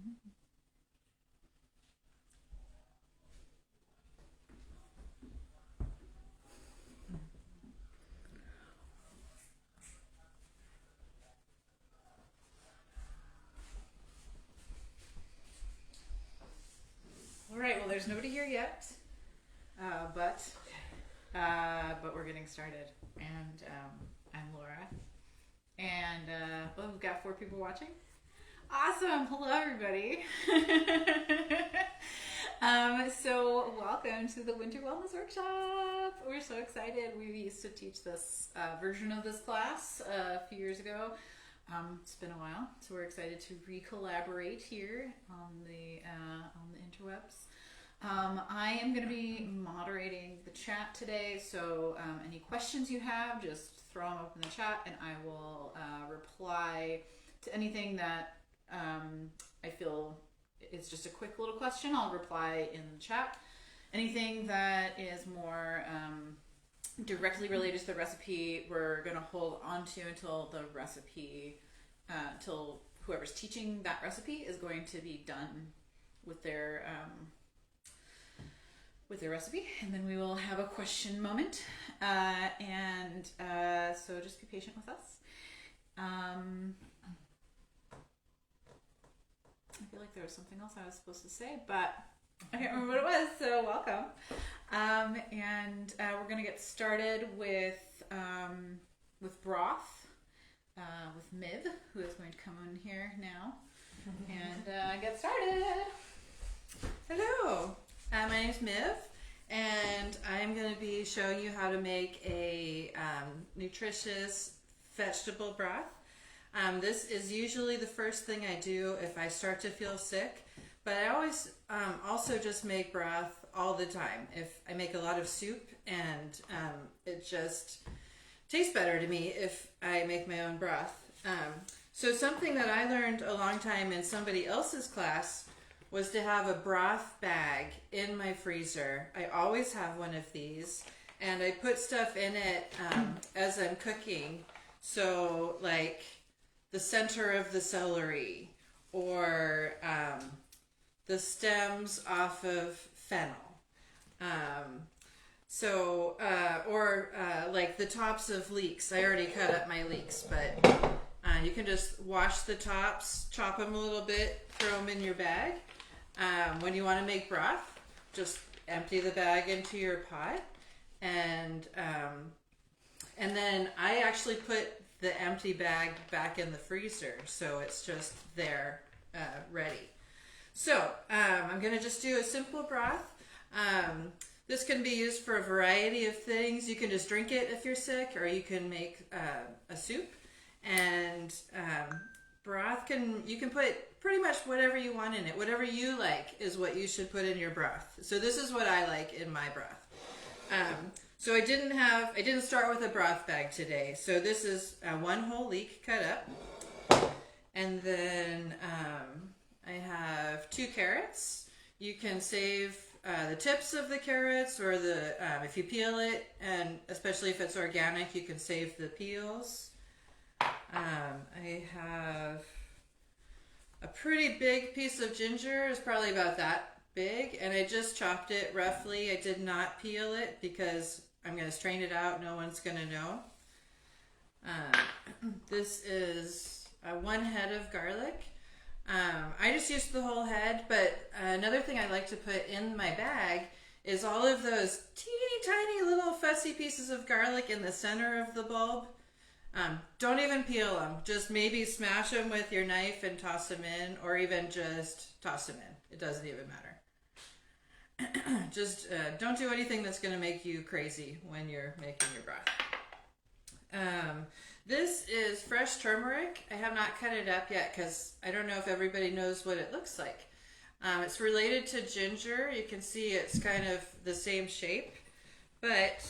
All right, well, there's nobody here yet, but we're getting started. And I'm Laura, and well, we've got 4 people watching. Awesome! Hello, everybody. So welcome to the Winter Wellness Workshop. We're so excited. We used to teach this version of this class a few years ago. It's been a while, so we're excited to re-collaborate here on the interwebs. I am going to be moderating the chat today, so any questions you have, just throw them up in the chat, and I will reply to anything that I feel is just a quick little question. I'll reply in the chat. Anything that is more directly related to the recipe, we're going to hold on to until the recipe, until whoever's teaching that recipe is going to be done with their recipe, and then we will have a question moment. So just be patient with us. I feel like there was something else I was supposed to say, but I can't remember what it was, so welcome. We're going to get started with broth, with Miv, who is going to come in here now and get started. Hello, my name is Miv, and I'm going to be showing you how to make a nutritious vegetable broth. This is usually the first thing I do if I start to feel sick, but I always also just make broth all the time. If I make a lot of soup, and it just tastes better to me if I make my own broth. So something that I learned a long time in somebody else's class was to have a broth bag in my freezer. I always have one of these, and I put stuff in it as I'm cooking. So like the center of the celery, or the stems off of fennel. Like the tops of leeks. I already cut up my leeks, but you can just wash the tops, chop them a little bit, throw them in your bag. When you want to make broth, just empty the bag into your pot, and then I actually put the empty bag back in the freezer, so it's just there, ready. So I'm going to just do a simple broth. This can be used for a variety of things. You can just drink it if you're sick, or you can make a soup. And broth, you can put pretty much whatever you want in it. Whatever you like is what you should put in your broth. So this is what I like in my broth. So I didn't start with a broth bag today. So this is 1 whole leek cut up. And then I have 2 carrots. You can save the tips of the carrots, or if you peel it, and especially if it's organic, you can save the peels. I have a pretty big piece of ginger. It's probably about that big, and I just chopped it roughly. I did not peel it because I'm going to strain it out. No one's going to know. This is 1 head of garlic. I just used the whole head, but another thing I like to put in my bag is all of those teeny tiny little fussy pieces of garlic in the center of the bulb. Don't even peel them. Just maybe smash them with your knife and toss them in, or even just toss them in. It doesn't even matter. Just don't do anything that's going to make you crazy when you're making your broth. This is fresh turmeric. I have not cut it up yet because I don't know if everybody knows what it looks like. It's related to ginger. You can see it's kind of the same shape, but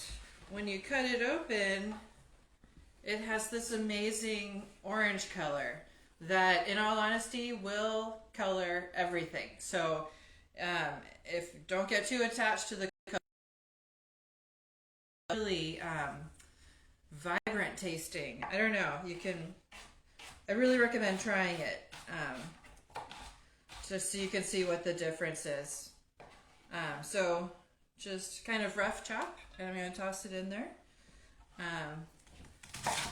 when you cut it open, it has this amazing orange color that, in all honesty, will color everything. So don't get too attached to the color. Really vibrant tasting. I don't know. I really recommend trying it. just so you can see what the difference is. So just kind of rough chop, and I'm going to toss it in there.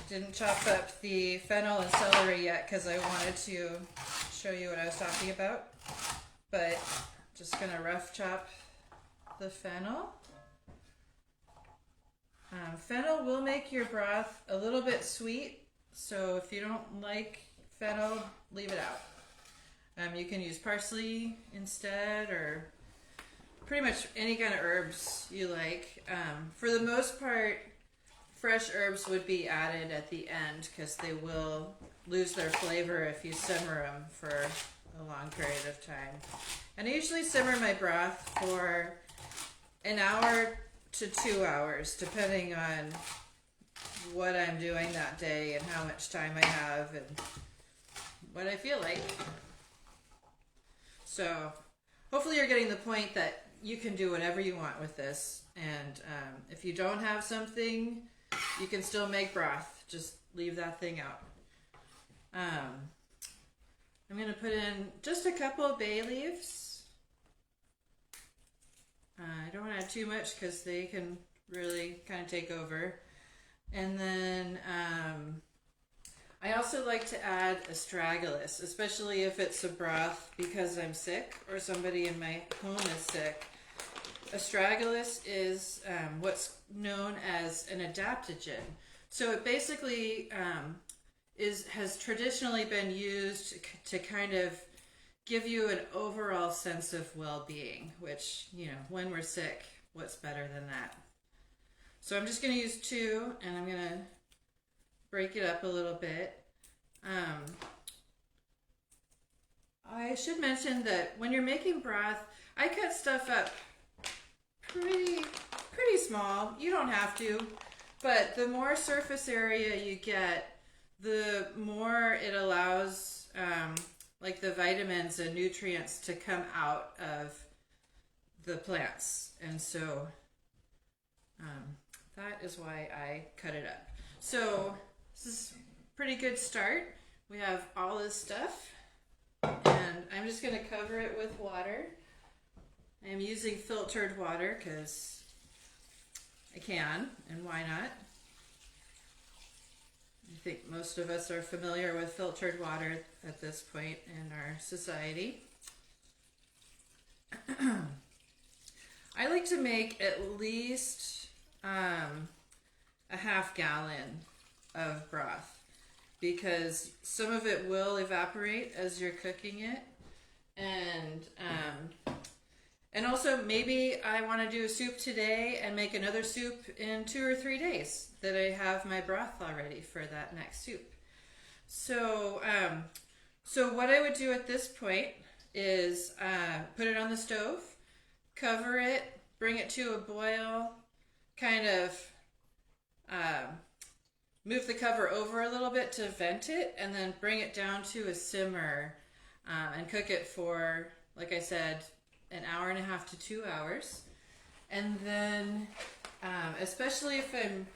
Didn't chop up the fennel and celery yet because I wanted to show you what I was talking about, but just going to rough chop the fennel. Fennel will make your broth a little bit sweet, so if you don't like fennel, leave it out. You can use parsley instead, or pretty much any kind of herbs you like. For the most part, fresh herbs would be added at the end because they will lose their flavor if you simmer them for a long period of time. And I usually simmer my broth for an hour to 2 hours, depending on what I'm doing that day and how much time I have and what I feel like. So hopefully you're getting the point that you can do whatever you want with this, and if you don't have something, you can still make broth. Just leave that thing out. I'm going to put in just a couple of bay leaves. I don't want to add too much because they can really kind of take over. And then I also like to add Astragalus, especially if it's a broth because I'm sick or somebody in my home is sick. Astragalus is what's known as an adaptogen. So it basically has traditionally been used to kind of give you an overall sense of well-being, which, you know, when we're sick, what's better than that? So I'm just going to use 2, and I'm going to break it up a little bit. I should mention that when you're making broth, I cut stuff up pretty small. You don't have to, but the more surface area you get, the more it allows like the vitamins and nutrients to come out of the plants. And so that is why I cut it up. So this is a pretty good start. We have all this stuff, and I'm just going to cover it with water. I'm using filtered water because I can, and why not? I think most of us are familiar with filtered water at this point in our society. I like to make at least a half gallon of broth because some of it will evaporate as you're cooking it, and also maybe I want to do a soup today and make another soup in 2 or 3 days that I have my broth already for that next soup. So so what I would do at this point is put it on the stove, cover it, bring it to a boil, kind of move the cover over a little bit to vent it, and then bring it down to a simmer and cook it for, like I said, an hour and a half to 2 hours. And then, especially if I'm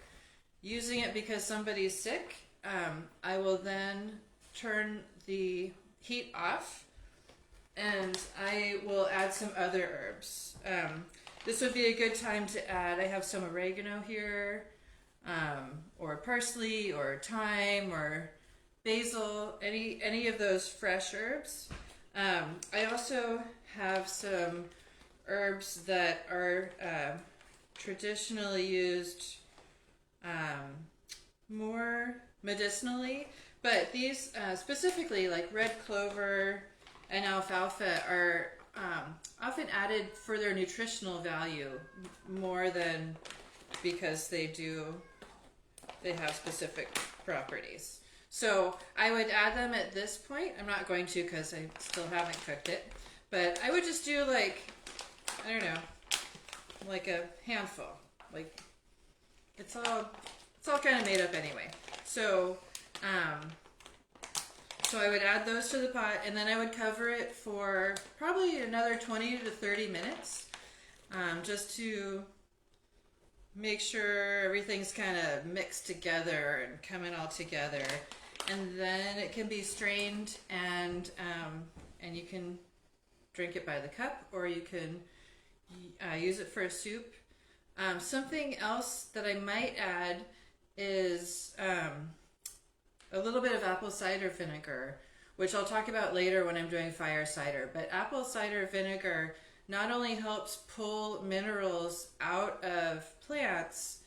using it because somebody's sick, I will then turn the heat off and I will add some other herbs. This would be a good time to add, I have some oregano here, or parsley or thyme or basil, any of those fresh herbs. I also have some herbs that are traditionally used more medicinally, but these specifically, like red clover and alfalfa, are often added for their nutritional value more than because they have specific properties. So I would add them at this point. I'm not going to because I still haven't cooked it. But I would just do like, I don't know, like a handful. Like it's all kind of made up anyway. So so I would add those to the pot, and then I would cover it for probably another 20 to 30 minutes, just to make sure everything's kind of mixed together and coming all together. And then it can be strained, and you can drink it by the cup, or you can use it for a soup. Something else that I might add is a little bit of apple cider vinegar, which I'll talk about later when I'm doing fire cider. But apple cider vinegar not only helps pull minerals out of plants,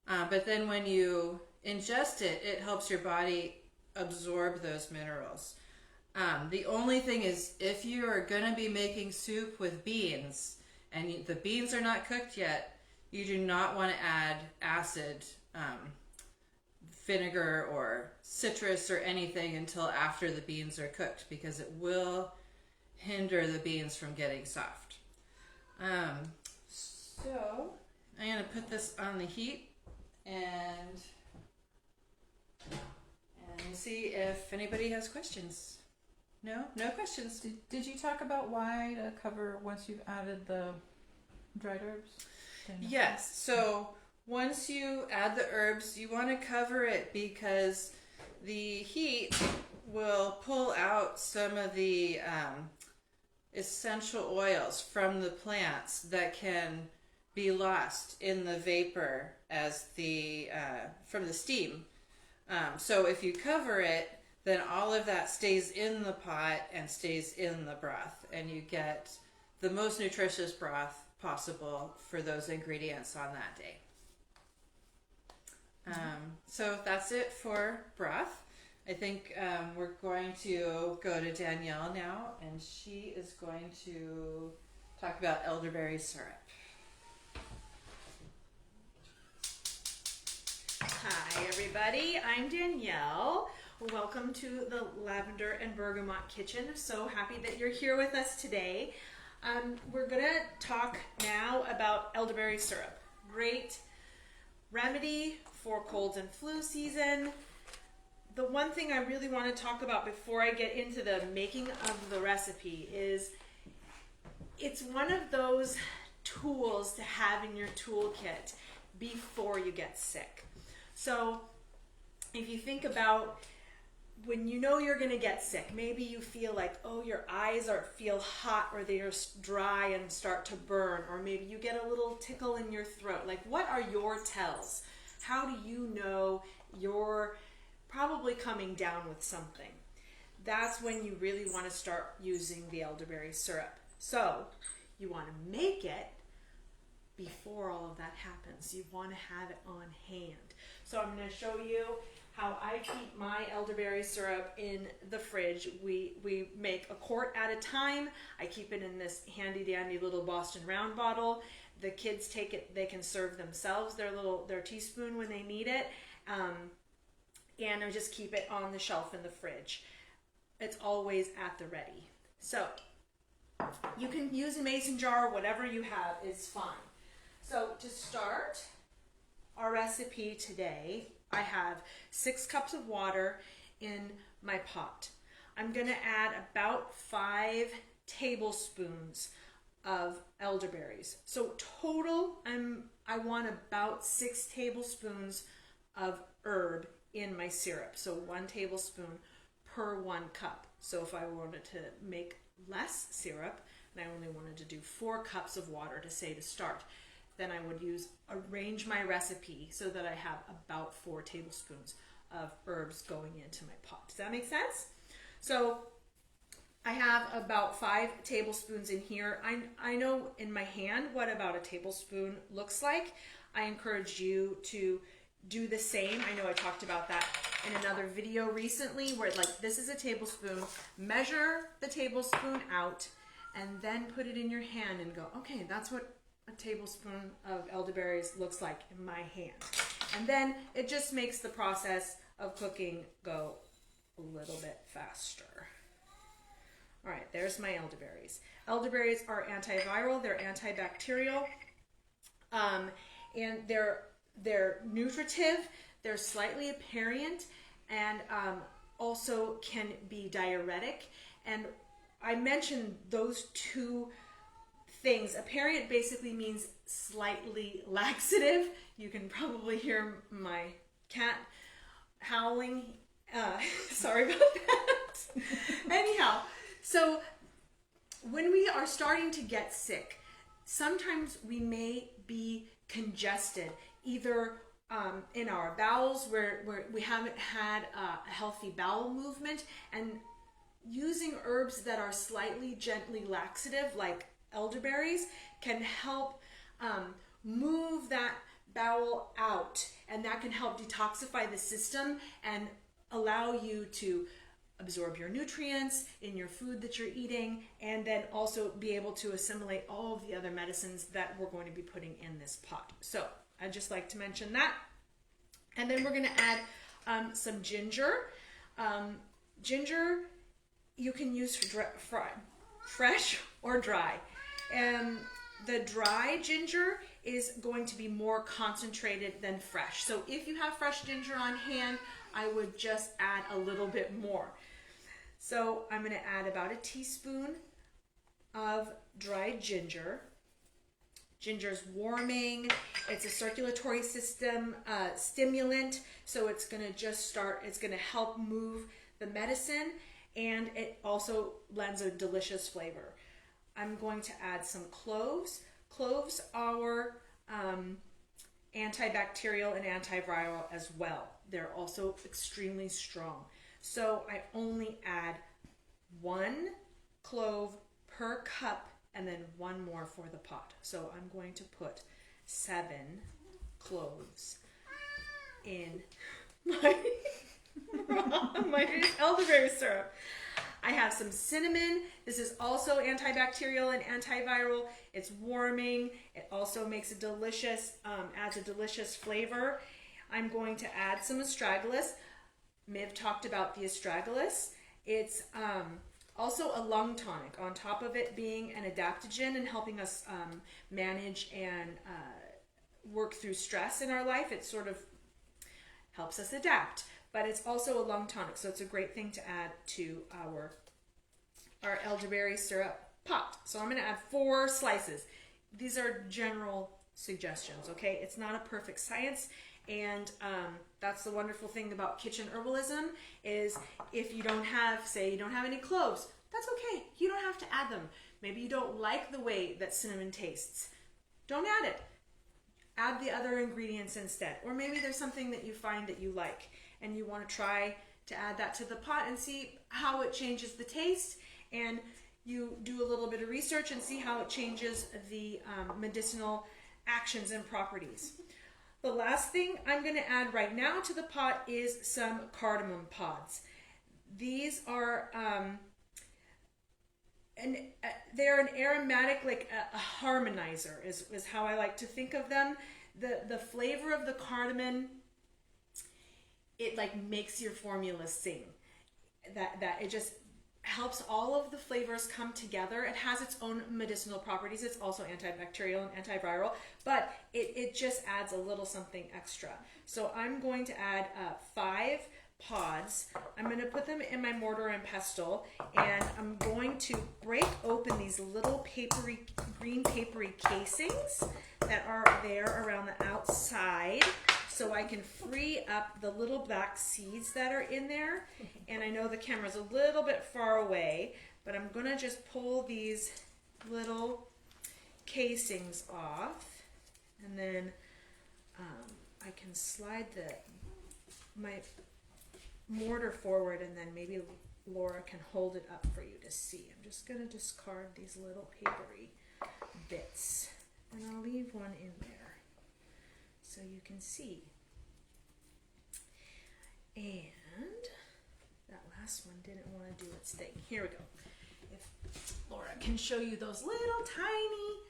but then when you ingest it, it helps your body absorb those minerals. The only thing is, if you are going to be making soup with beans and the beans are not cooked yet, you do not want to add acid, vinegar or citrus or anything until after the beans are cooked, because it will hinder the beans from getting soft. So I'm going to put this on the heat and see if anybody has questions. No questions. Did you talk about why to cover once you've added the dried herbs? Yes. So once you add the herbs, you want to cover it because the heat will pull out some of the essential oils from the plants that can be lost in the vapor as from the steam. So if you cover it, then all of that stays in the pot and stays in the broth, and you get the most nutritious broth possible for those ingredients on that day. So that's it for broth. I think we're going to go to Danielle now, and she is going to talk about elderberry syrup. Hi everybody, I'm Danielle. Welcome to the Lavender and Bergamot Kitchen. So happy that you're here with us today. We're gonna talk now about elderberry syrup. Great remedy for colds and flu season. The one thing I really want to talk about before I get into the making of the recipe is it's one of those tools to have in your toolkit before you get sick. So if you think about when you know you're going to get sick, maybe you feel like, oh, your eyes feel hot, or they are dry and start to burn, or maybe you get a little tickle in your throat. Like, what are your tells? How do you know you're probably coming down with something? That's when you really want to start using the elderberry syrup. So you want to make it before all of that happens. You want to have it on hand. So I'm going to show you how I keep my elderberry syrup in the fridge. We make a quart at a time. I keep it in this handy dandy little Boston Round bottle. The kids take it, they can serve themselves their teaspoon when they need it. And I just keep it on the shelf in the fridge. It's always at the ready. So you can use a mason jar, whatever you have is fine. So to start our recipe today, I have 6 cups of water in my pot. I'm going to add about 5 tablespoons of elderberries. So total, I want about 6 tablespoons of herb in my syrup. So 1 tablespoon per 1 cup. So if I wanted to make less syrup, and I only wanted to do 4 cups of water to start, then I would arrange my recipe so that I have about 4 tablespoons of herbs going into my pot. Does that make sense? So I have about 5 tablespoons in here. I know in my hand what about a tablespoon looks like. I encourage you to do the same. I know I talked about that in another video recently, where like this is a tablespoon, measure the tablespoon out, and then put it in your hand and go, okay, that's what a tablespoon of elderberries looks like in my hand. And then it just makes the process of cooking go a little bit faster. All right, there's my elderberries. Elderberries are antiviral, they're antibacterial, and they're nutritive, they're slightly aperient, and also can be diuretic. And I mentioned those 2 things. Aperient basically means slightly laxative. You can probably hear my cat howling. Sorry about that. Anyhow, so when we are starting to get sick, sometimes we may be congested, either in our bowels where we haven't had a healthy bowel movement, and using herbs that are slightly gently laxative, like elderberries, can help move that bowel out, and that can help detoxify the system and allow you to absorb your nutrients in your food that you're eating, and then also be able to assimilate all of the other medicines that we're going to be putting in this pot. So I'd just like to mention that. And then we're going to add some ginger. Ginger you can use fresh or dry. And the dry ginger is going to be more concentrated than fresh. So if you have fresh ginger on hand, I would just add a little bit more. So I'm going to add about a teaspoon of dried ginger. Ginger's warming. It's a circulatory system stimulant, so it's going to help move the medicine, and it also lends a delicious flavor. I'm going to add some cloves. Cloves are antibacterial and antiviral as well. They're also extremely strong. So I only add 1 clove per cup and then 1 more for the pot. So I'm going to put 7 cloves in my elderberry syrup. I have some cinnamon. This is also antibacterial and antiviral. It's warming. It also makes a delicious, adds a delicious flavor. I'm going to add some astragalus. Miv talked about the astragalus. It's also a lung tonic, on top of it being an adaptogen and helping us manage and work through stress in our life. It sort of helps us adapt, but it's also a lung tonic, so it's a great thing to add to our elderberry syrup pot. So I'm going to add 4 slices. These are general suggestions, okay? It's not a perfect science, and that's the wonderful thing about kitchen herbalism is if you don't have, say you don't have any cloves, that's okay. You don't have to add them. Maybe you don't like the way that cinnamon tastes. Don't add it. Add the other ingredients instead. Or maybe there's something that you find that you like and you want to try to add that to the pot and see how it changes the taste, and you do a little bit of research and see how it changes the medicinal actions and properties. The last thing I'm going to add right now to the pot is some cardamom pods. These are, they're an aromatic, like a harmonizer is how I like to think of them. The flavor of the cardamom, it like makes your formula sing. That it just helps all of the flavors come together. It has its own medicinal properties. It's also antibacterial and antiviral, but it just adds a little something extra. So I'm going to add 5 pods. I'm going to put them in my mortar and pestle, and I'm going to break open these little green papery casings that are there around the outside, so I can free up the little black seeds that are in there. And I know the camera's a little bit far away, but I'm gonna just pull these little casings off, and then I can slide my mortar forward, and then maybe Laura can hold it up for you to see. I'm just gonna discard these little papery bits, and I'll leave one in there so you can see. And that last one didn't want to do its thing. Here we go. If Laura can show you those little tiny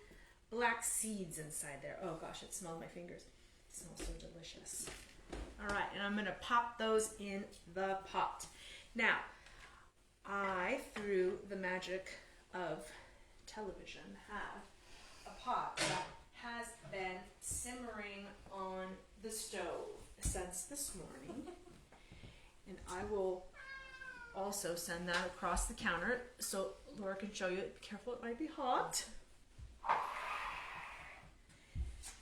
black seeds inside there. Oh gosh, it smells my fingers. It smells so delicious. All right, and I'm going to pop those in the pot. Now, I, through the magic of television, have a pot that has been simmering on the stove since this morning, and I will also send that across the counter so Laura can show you. Be careful, it might be hot.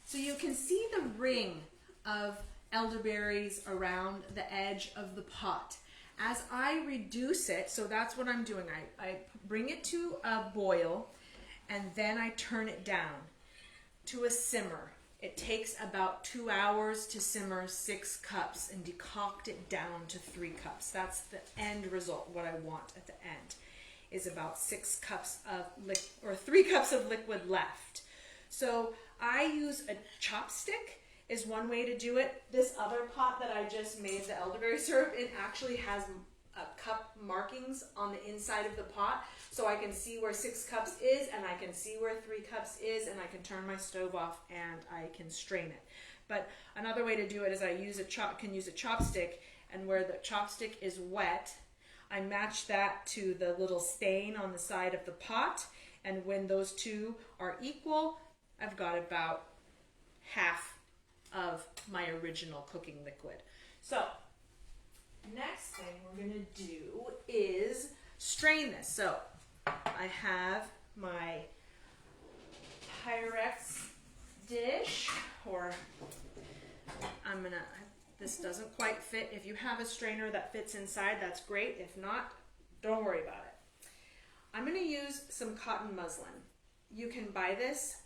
So you can see the ring of elderberries around the edge of the pot, As I reduce it, so that's what I'm doing. I bring it to a boil, and then I turn it down to a simmer. It takes about 2 hours to simmer 6 cups and decoct it down to 3 cups. That's the end result. What I want at the end is about 6 cups of 3 cups of liquid left. So I use a chopstick is one way to do it. This other pot that I just made the elderberry syrup in actually has cup markings on the inside of the pot, so I can see where 6 cups is and I can see where 3 cups is, and I can turn my stove off and I can strain it. But another way to do it is I can use a chopstick, and where the chopstick is wet, I match that to the little stain on the side of the pot, and when those two are equal, I've got about half of my original cooking liquid. So next thing we're going to do is strain this. So I have my Pyrex dish, or this doesn't quite fit. If you have a strainer that fits inside, that's great. If not, don't worry about it. I'm going to use some cotton muslin. You can buy this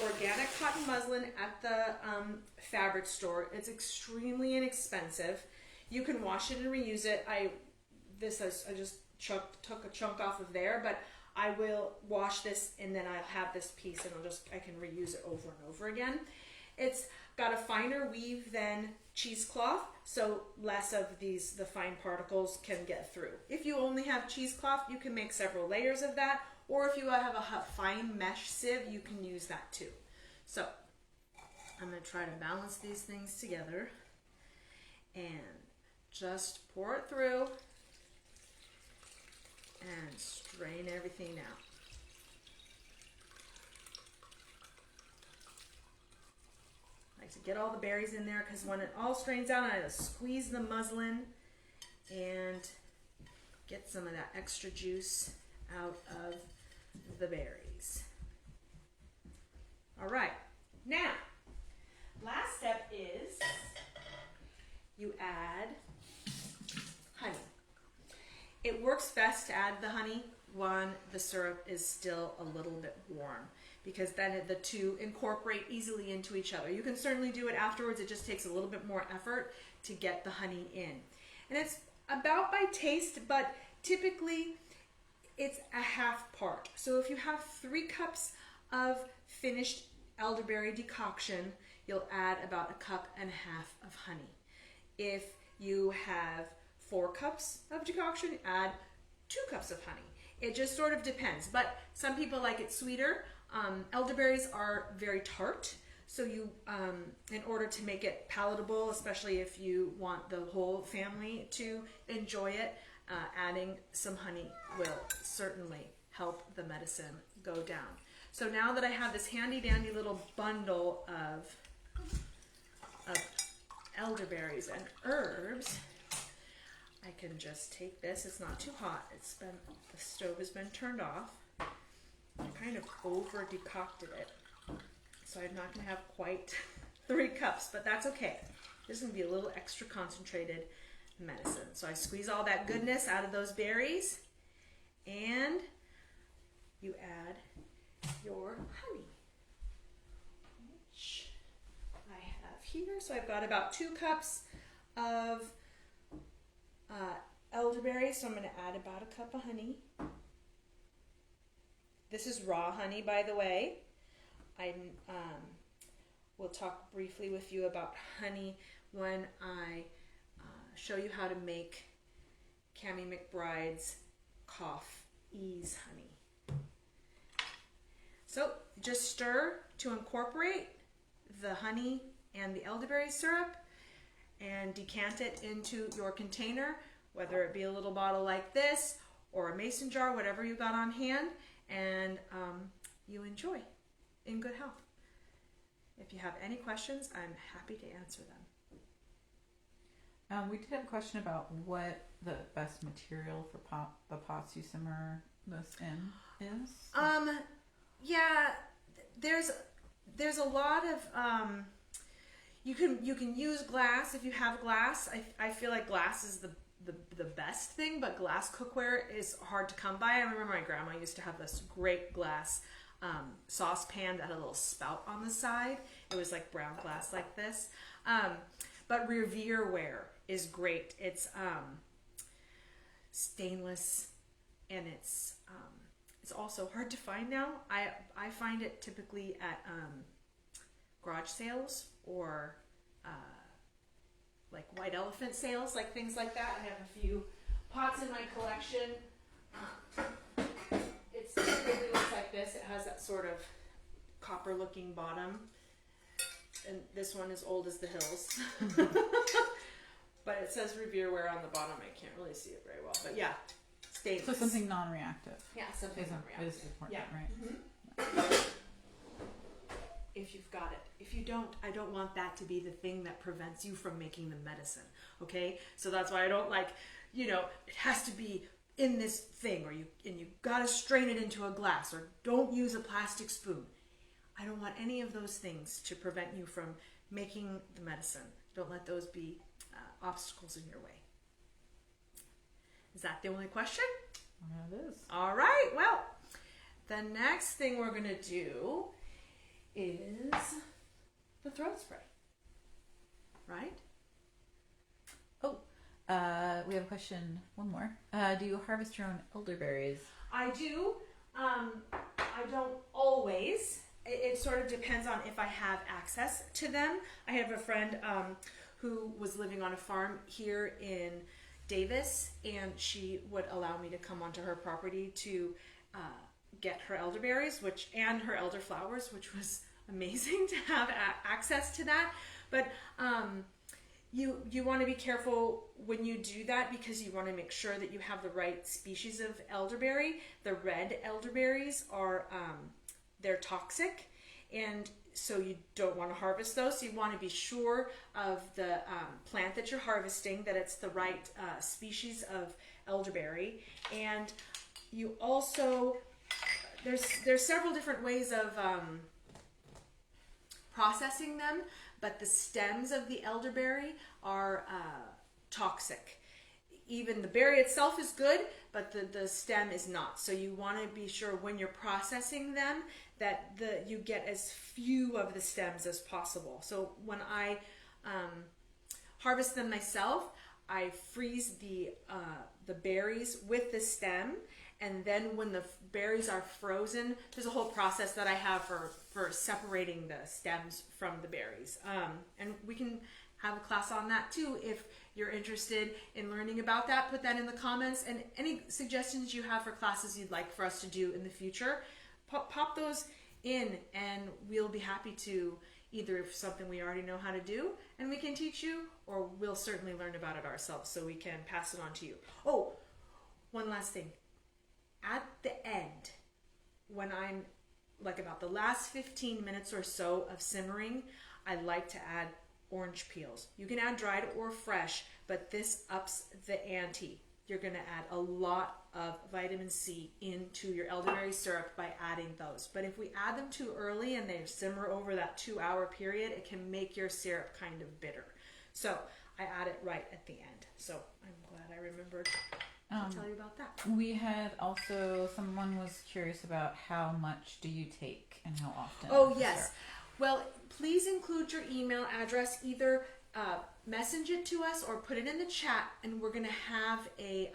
organic cotton muslin at the fabric store. It's extremely inexpensive. You can wash it and reuse it. I just took a chunk off of there, but I will wash this and then I'll have this piece and I can reuse it over and over again. It's got a finer weave than cheesecloth, so less of the fine particles can get through. If you only have cheesecloth, you can make several layers of that, or if you have a fine mesh sieve, you can use that too. So I'm going to try to balance these things together and just pour it through and strain everything out. I like to get all the berries in there because when it all strains out, I just squeeze the muslin and get some of that extra juice out of the berries. All right, now, last step is you add honey. It works best to add the honey when the syrup is still a little bit warm, because then the two incorporate easily into each other. You can certainly do it afterwards. It just takes a little bit more effort to get the honey in. And it's about by taste, but typically it's a half part. So if you have 3 cups of finished elderberry decoction, you'll add about 1.5 cups of honey. If you have 4 cups of decoction, add 2 cups of honey. It just sort of depends, but some people like it sweeter. Elderberries are very tart, so you, in order to make it palatable, especially if you want the whole family to enjoy it, adding some honey will certainly help the medicine go down. So now that I have this handy dandy little bundle of elderberries and herbs, I can just take this. It's not too hot. The stove has been turned off. I kind of over decocted it, so I'm not going to have quite 3 cups, but that's okay. This is going to be a little extra concentrated medicine. So I squeeze all that goodness out of those berries, and you add your honey, which I have here. So I've got about 2 cups of elderberry, so I'm going to add about 1 cup of honey. This is raw honey, by the way. I will talk briefly with you about honey when I show you how to make Cammie McBride's Cough Ease honey. So just stir to incorporate the honey and the elderberry syrup and decant it into your container, whether it be a little bottle like this or a mason jar, whatever you got on hand, and you enjoy in good health. If you have any questions, I'm happy to answer them. We did have a question about what the best material for the pots you simmer this in is. Yeah, there's a lot of you can use glass if you have glass. I feel like glass is the the best thing, but glass cookware is hard to come by. I remember my grandma used to have this great glass saucepan that had a little spout on the side. It was like brown glass like this. But Revereware is great. It's stainless, and it's also hard to find now. I find it typically at garage sales or like white elephant sales, like things like that. I have a few pots in my collection. It typically looks like this. It has that sort of copper looking bottom, and this one is old as the hills. But it says Revereware on the bottom. I can't really see it very well, but yeah, stainless. So something non-reactive. Yeah, something non-reactive. Is important, Yeah. right? Mm-hmm. If you've got it. If you don't, I don't want that to be the thing that prevents you from making the medicine. Okay? So that's why I don't like, it has to be in this thing, or you gotta strain it into a glass, or don't use a plastic spoon. I don't want any of those things to prevent you from making the medicine. Don't let those be obstacles in your way. Is that the only question? Yeah, it is. All right. Well, the next thing we're going to do is the throat spray. Right? We have a question. One more. Do you harvest your own elderberries? I do. I don't always. It sort of depends on if I have access to them. I have a friend who was living on a farm here in Davis, and she would allow me to come onto her property to get her elderberries, and her elderflowers, which was amazing to have access to that. But you want to be careful when you do that, because you want to make sure that you have the right species of elderberry. The red elderberries are they're toxic, and so you don't want to harvest those. So you want to be sure of the plant that you're harvesting, that it's the right species of elderberry. And you also, there's several different ways of processing them, but the stems of the elderberry are toxic. Even the berry itself is good, but the stem is not. So you want to be sure when you're processing them that you get as few of the stems as possible. So when I harvest them myself, I freeze the berries with the stem, and then when the berries are frozen, there's a whole process that I have for separating the stems from the berries. And we can have a class on that too if you're interested in learning about that. Put that in the comments, and any suggestions you have for classes you'd like for us to do in the future, pop those in, and we'll be happy to, either if something we already know how to do and we can teach you, or we'll certainly learn about it ourselves so we can pass it on to you. Oh, one last thing. At the end, when I'm like about the last 15 minutes or so of simmering, I like to add orange peels. You can add dried or fresh, but this ups the ante. You're going to add a lot of vitamin C into your elderberry syrup by adding those. But if we add them too early and they simmer over that 2-hour period, it can make your syrup kind of bitter. So I add it right at the end. So I'm glad I remembered to tell you about that. We had also, someone was curious about how much do you take and how often? Oh, yes. Well, please include your email address, either message it to us or put it in the chat, and we're going to have a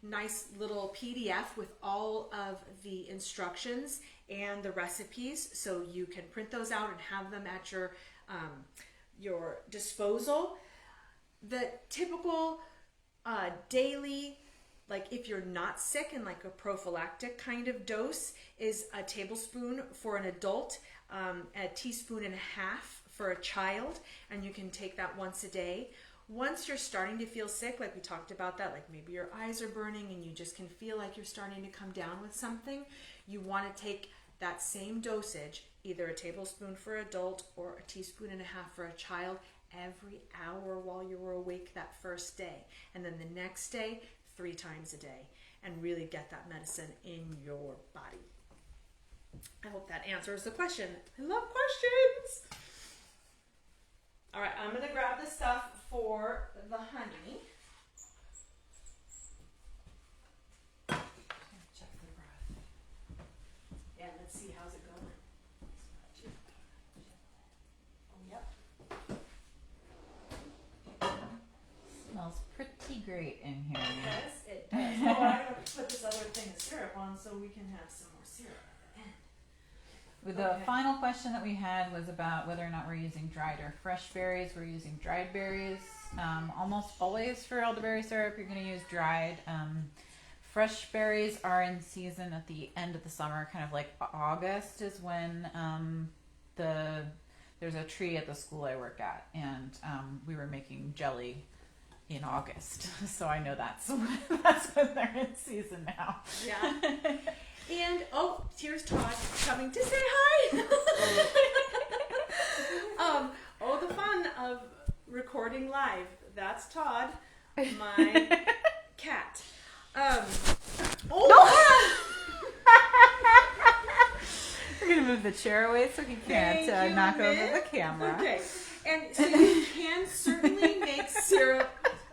nice little PDF with all of the instructions and the recipes, so you can print those out and have them at your disposal. The typical daily, like if you're not sick and like a prophylactic kind of dose, is a tablespoon for an adult, a teaspoon and a half for a child, and you can take that once a day. Once you're starting to feel sick, like we talked about that, like maybe your eyes are burning and you just can feel like you're starting to come down with something, you want to take that same dosage, either a tablespoon for adult or a teaspoon and a half for a child, every hour while you were awake that first day, and then the next day 3 times a day, and really get that medicine in your body. I hope that answers the question. I love questions. All right, I'm going to grab the stuff for the honey. great in here. Yes, it does. Oh, I'm going to put this other thing of syrup on so we can have some more syrup at the end. The final question that we had was about whether or not we're using dried or fresh berries. We're using dried berries. Almost always for elderberry syrup, you're going to use dried. Fresh berries are in season at the end of the summer, kind of like August is when there's a tree at the school I work at, and we were making jelly in August, so I know that's when they're in season now. Yeah. And here's Todd coming to say hi. The fun of recording live. That's Todd, my cat. We're gonna move the chair away so he can't knock over the camera. Okay, and so you can certainly make syrup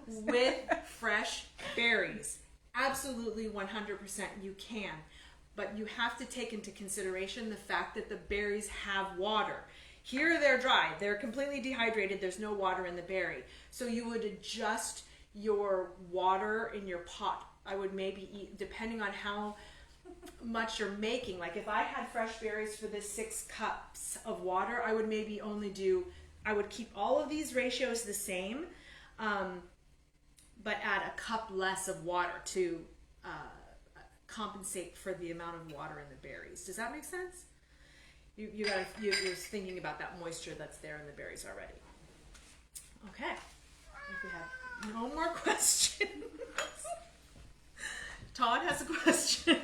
with fresh berries. Absolutely, 100% you can. But you have to take into consideration the fact that the berries have water. Here they're dry. They're completely dehydrated. There's no water in the berry. So you would adjust your water in your pot. I would maybe eat, depending on how much you're making. Like if I had fresh berries for this 6 cups of water, I would maybe I would keep all of these ratios the same, but add a cup less of water to compensate for the amount of water in the berries. Does that make sense? You're thinking about that moisture that's there in the berries already. Okay. If we have no more questions. Todd has a question.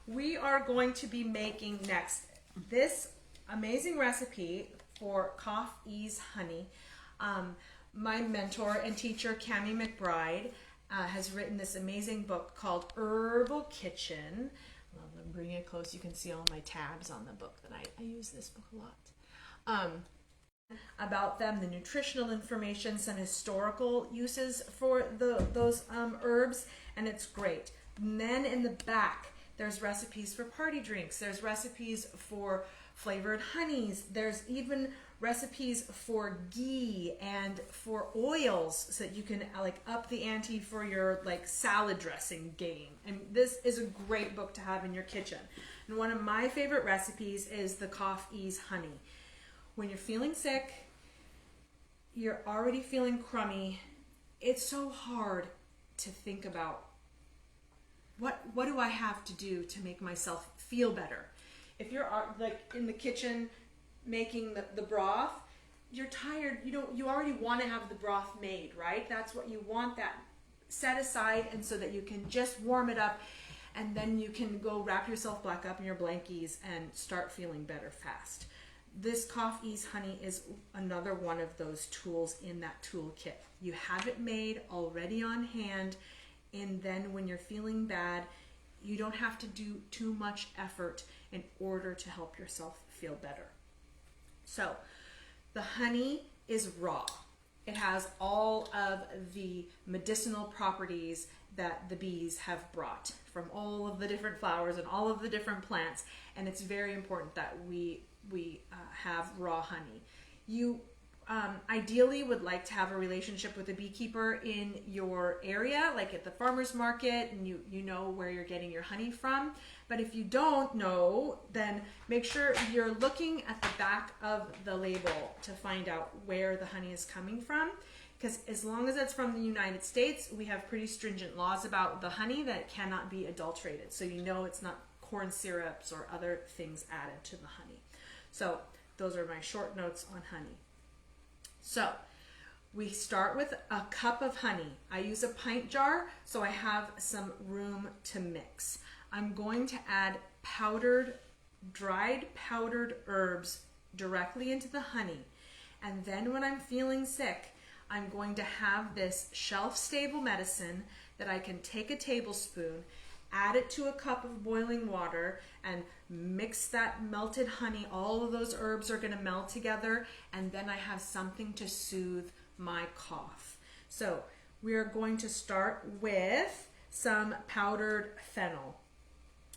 We are going to be making next this amazing recipe for cough ease honey. My mentor and teacher, Cammie McBride, has written this amazing book called Herbal Kitchen. I'm bringing it close. You can see all my tabs on the book that I use this book a lot. About them, the nutritional information, some historical uses for those herbs, and it's great. And then in the back, there's recipes for party drinks. There's recipes for flavored honeys. There's even recipes for ghee and for oils so that you can up the ante for your salad dressing game. And this is a great book to have in your kitchen. And one of my favorite recipes is the Cough Ease Honey. When you're feeling sick, you're already feeling crummy, it's so hard to think about what do I have to do to make myself feel better. If you're in the kitchen making the broth, you're tired, you already want to have the broth made, right? That's what you want, that set aside, and so that you can just warm it up, and then you can go wrap yourself back up in your blankies and start feeling better fast. This Cough Ease Honey is another one of those tools in that toolkit. You have it made already on hand, and then when you're feeling bad, you don't have to do too much effort in order to help yourself feel better. So, the honey is raw. It has all of the medicinal properties that the bees have brought from all of the different flowers and all of the different plants, and it's very important that we have raw honey. You ideally would like to have a relationship with a beekeeper in your area, like at the farmer's market, and you know where you're getting your honey from. But if you don't know, then make sure you're looking at the back of the label to find out where the honey is coming from. Because as long as it's from the United States, we have pretty stringent laws about the honey that it cannot be adulterated. So you know it's not corn syrups or other things added to the honey. So those are my short notes on honey. So we start with a cup of honey. I use a pint jar, so I have some room to mix. I'm going to add dried powdered herbs directly into the honey. And then when I'm feeling sick, I'm going to have this shelf-stable medicine that I can take a tablespoon, add it to a cup of boiling water, and mix that melted honey. All of those herbs are going to melt together, and then I have something to soothe my cough. So we are going to start with some powdered fennel.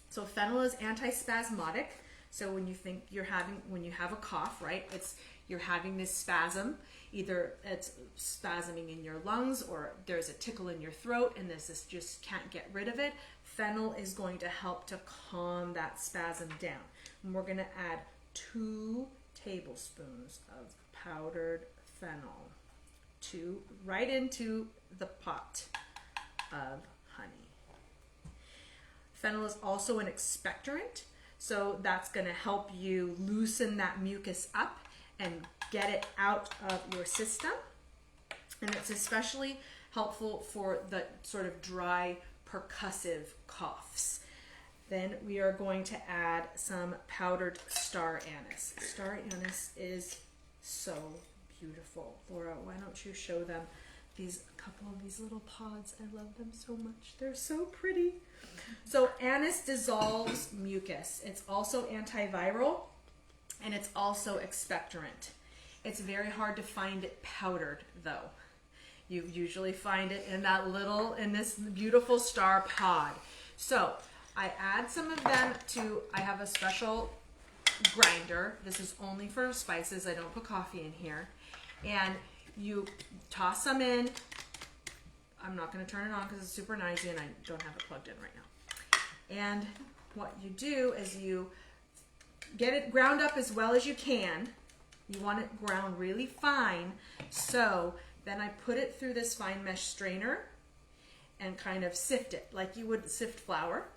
So fennel is antispasmodic. So when you have a cough, right, you're having this spasm either it's spasming in your lungs or there's a tickle in your throat and this is just can't get rid of it, fennel is going to help to calm that spasm down. And we're going to add 2 tablespoons of powdered fennel right into the pot of honey. Fennel is also an expectorant, so that's going to help you loosen that mucus up and get it out of your system. And it's especially helpful for the sort of dry, percussive coughs. Then we are going to add some powdered star anise. Star anise is so beautiful. Laura, why don't you show them a couple of these little pods? I love them so much. They're so pretty. So anise dissolves mucus. It's also antiviral and it's also expectorant. It's very hard to find it powdered though. You usually find it in this beautiful star pod. So I add some of them I have a special grinder. This is only for spices. I don't put coffee in here. And you toss some in. I'm not going to turn it on because it's super noisy and I don't have it plugged in right now. And what you do is you get it ground up as well as you can. You want it ground really fine. So then I put it through this fine mesh strainer and kind of sift it like you would sift flour.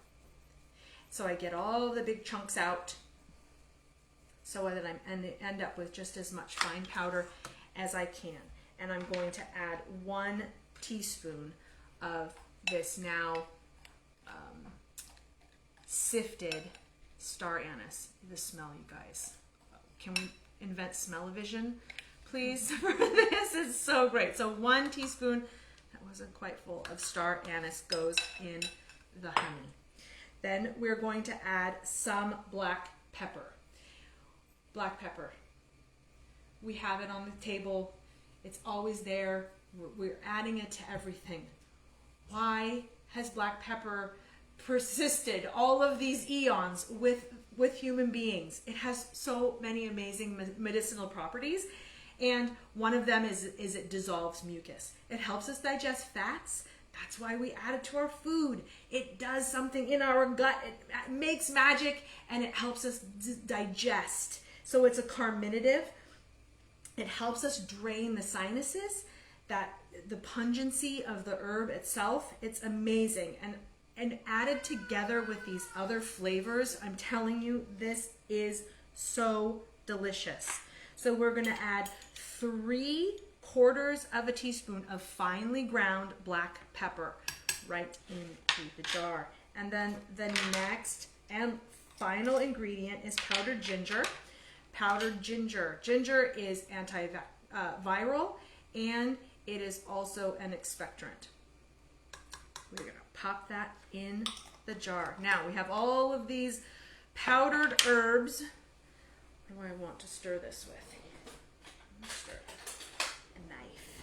So I get all the big chunks out so that I end up with just as much fine powder as I can. And I'm going to add 1 teaspoon of this now sifted star anise. The smell, you guys. Can we invent smell-o-vision, please? This is so great. So 1 teaspoon, that wasn't quite full, of star anise goes in the honey. Then we're going to add some black pepper. Black pepper. We have it on the table. It's always there. We're adding it to everything. Why has black pepper persisted all of these eons with human beings? It has so many amazing medicinal properties, and one of them is it dissolves mucus. It helps us digest fats. That's why we add it to our food. It does something in our gut. It makes magic, and it helps us digest. So it's a carminative. It helps us drain the sinuses. The pungency of the herb itself, it's amazing. And added together with these other flavors, I'm telling you, this is so delicious. So we're going to add 3/4 of a teaspoon of finely ground black pepper right into the jar. And then the next and final ingredient is powdered ginger. Powdered ginger. Ginger is antiviral and it is also an expectorant. We're going to pop that in the jar. Now we have all of these powdered herbs. What do I want to stir this with? Stir a knife.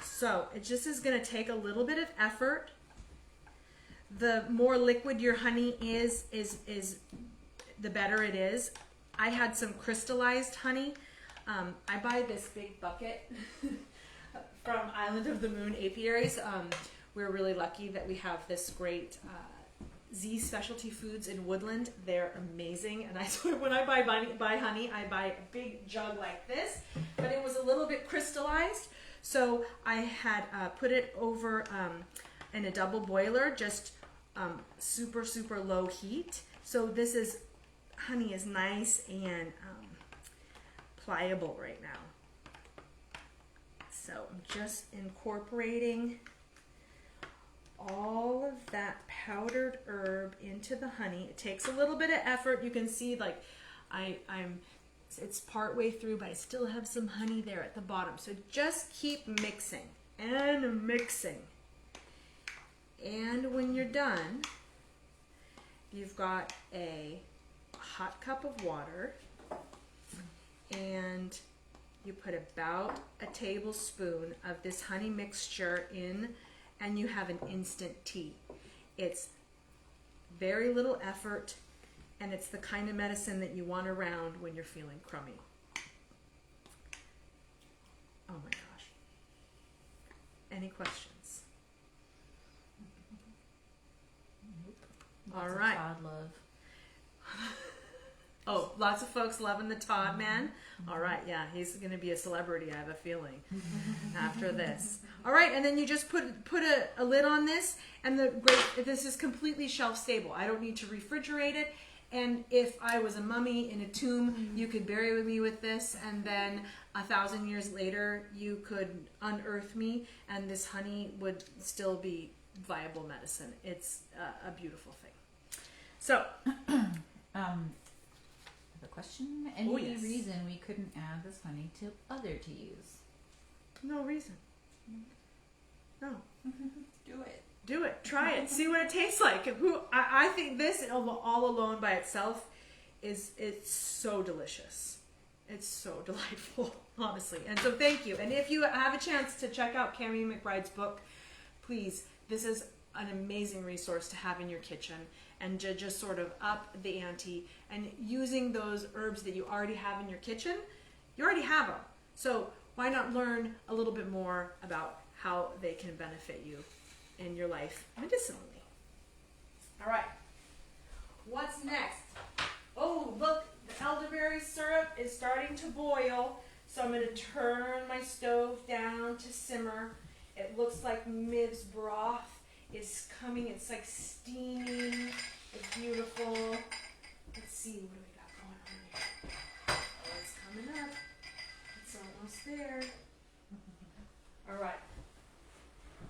So it just is going to take a little bit of effort. The more liquid your honey is the better it is. I had some crystallized honey. I buy this big bucket from Island of the Moon apiaries. We're really lucky that we have this great Z Specialty Foods in Woodland. They're amazing. And when I buy honey, I buy a big jug like this. But it was a little bit crystallized. So I had put it over in a double boiler, just super, super low heat. So honey is nice and pliable right now. So I'm just incorporating all of that powdered herb into the honey. It takes a little bit of effort. You can see like it's part way through, but I still have some honey there at the bottom. So just keep mixing and mixing. And when you're done, you've got a hot cup of water and you put about a tablespoon of this honey mixture in, and you have an instant tea. It's very little effort, and it's the kind of medicine that you want around when you're feeling crummy. Oh my gosh. Any questions? All right. Todd love. Oh, lots of folks loving the Todd man. All right, yeah, he's going to be a celebrity, I have a feeling, after this. All right, and then you just put a lid on this, and this is completely shelf stable. I don't need to refrigerate it. And if I was a mummy in a tomb, you could bury me with this, and then 1,000 years later, you could unearth me, and this honey would still be viable medicine. It's a beautiful thing. So, I have a question. Any yes. reason we couldn't add this honey to other teas? no reason. No. Do it. Do it. Try it. See what it tastes like. I think this all alone by itself it's so delicious. It's so delightful, honestly. And so thank you. And if you have a chance to check out Cami McBride's book, please, this is an amazing resource to have in your kitchen and to just sort of up the ante. And using those herbs that you already have in your kitchen, you already have them. So why not learn a little bit more about how they can benefit you in your life medicinally? All right. What's next? Oh, look, the elderberry syrup is starting to boil. So I'm going to turn my stove down to simmer. It looks like Miv's broth is coming. It's like steaming. It's beautiful. Let's see, what do we got going on here? Oh, it's coming up. It's almost there. All right.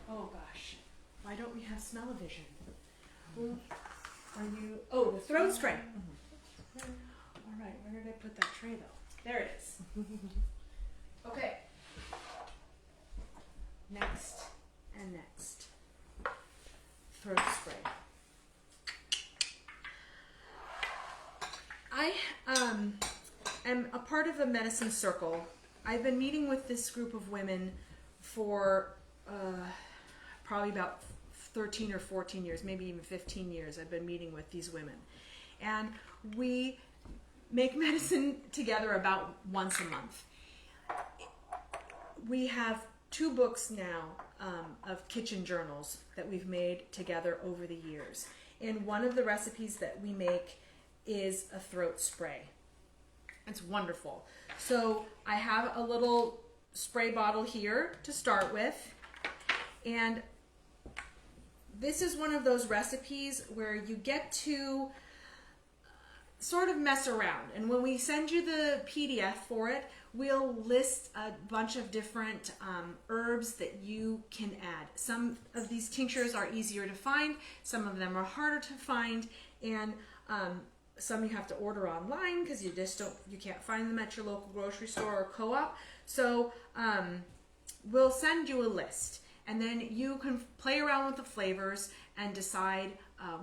Oh gosh, why don't we have smell-o-vision? Are you? Oh, the throat spray. All right, where did I put that tray though? There it is. Okay. Next and next. Throat spray. I am a part of a medicine circle. I've been meeting with this group of women for probably about 13 or 14 years, maybe even 15 years. I've been meeting with these women. And we make medicine together about once a month. We have 2 books now of kitchen journals that we've made together over the years. And one of the recipes that we make is a throat spray. It's wonderful. So I have a little spray bottle here to start with. And this is one of those recipes where you get to sort of mess around. And when we send you the PDF for it, we'll list a bunch of different herbs that you can add. Some of these tinctures are easier to find. Some of them are harder to find. And some you have to order online because you can't find them at your local grocery store or co-op. So we'll send you a list. And then you can play around with the flavors and decide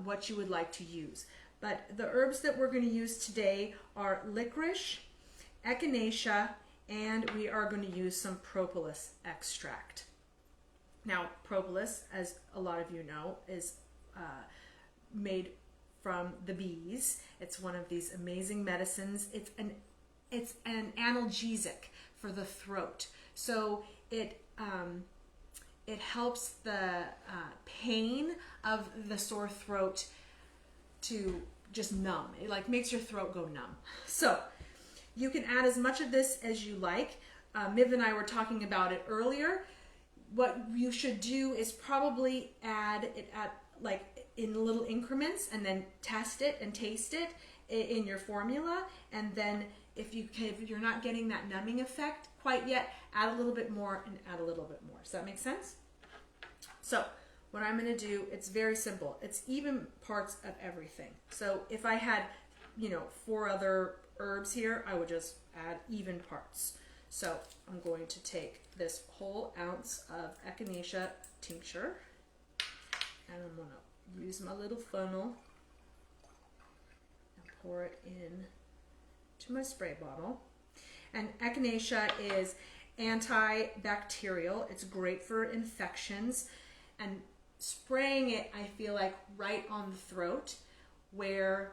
what you would like to use. But the herbs that we're going to use today are licorice, echinacea, and we are going to use some propolis extract. Now, propolis, as a lot of you know, is made from the bees. It's one of these amazing medicines. It's an analgesic for the throat. So it helps the pain of the sore throat to just numb. It like makes your throat go numb. So you can add as much of this as you like. Miv and I were talking about it earlier. What you should do is probably add it at like in little increments and then test it and taste it in your formula. And then if you're not getting that numbing effect quite yet, add a little bit more and add a little bit more. Does that make sense? So what I'm going to do, it's very simple. It's even parts of everything. So if I had, 4 other herbs here, I would just add even parts. So I'm going to take this whole ounce of echinacea tincture and I'm going to use my little funnel and pour it in to my spray bottle. And echinacea is antibacterial. It's great for infections. And spraying it, I feel like right on the throat where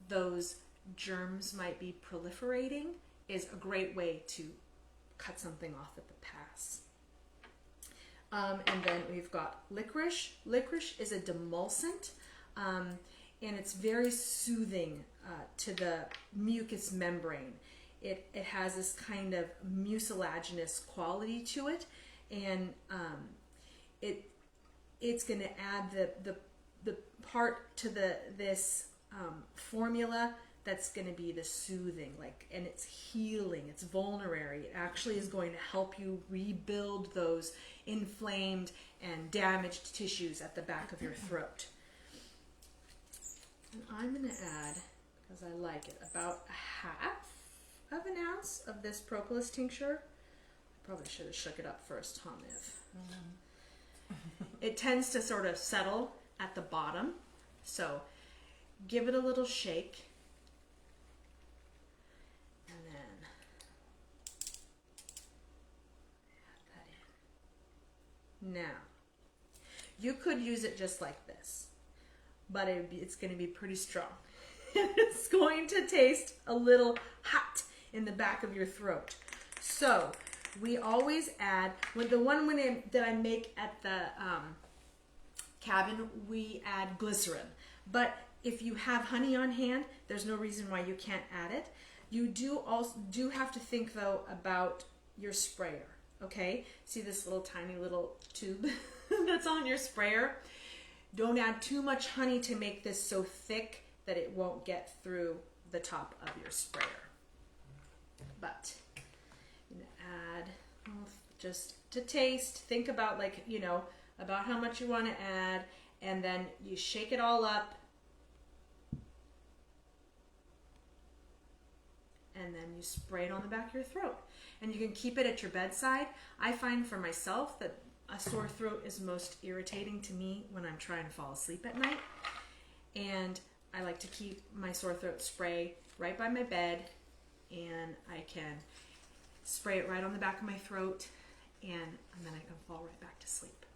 those germs might be proliferating is a great way to cut something off at the pass. And then we've got licorice. Licorice is a demulcent, and it's very soothing to the mucous membrane. It has this kind of mucilaginous quality to it, and it's going to add the part to this formula that's going to be the soothing, and it's healing, it's vulnerary. It actually is going to help you rebuild those inflamed and damaged tissues at the back of your throat. And I'm going to add, because I like it, about a half of an ounce of this Propolis Tincture. I probably should have shook it up first, huh, Niv? It tends to sort of settle at the bottom, so give it a little shake. And then add that in. Now, you could use it just like this, but it's going to be pretty strong. It's going to taste a little hot in the back of your throat. So we always add, with the one that I make at the cabin, we add glycerin. But if you have honey on hand, there's no reason why you can't add it. You do have to think though about your sprayer. Okay, see this tiny little tube that's on your sprayer? Don't add too much honey to make this so thick that it won't get through the top of your sprayer. But you add, just to taste, think about about how much you want to add, and then you shake it all up, and then you spray it on the back of your throat. And you can keep it at your bedside. I find for myself that a sore throat is most irritating to me when I'm trying to fall asleep at night. And I like to keep my sore throat spray right by my bed, and I can spray it right on the back of my throat, and then I can fall right back to sleep.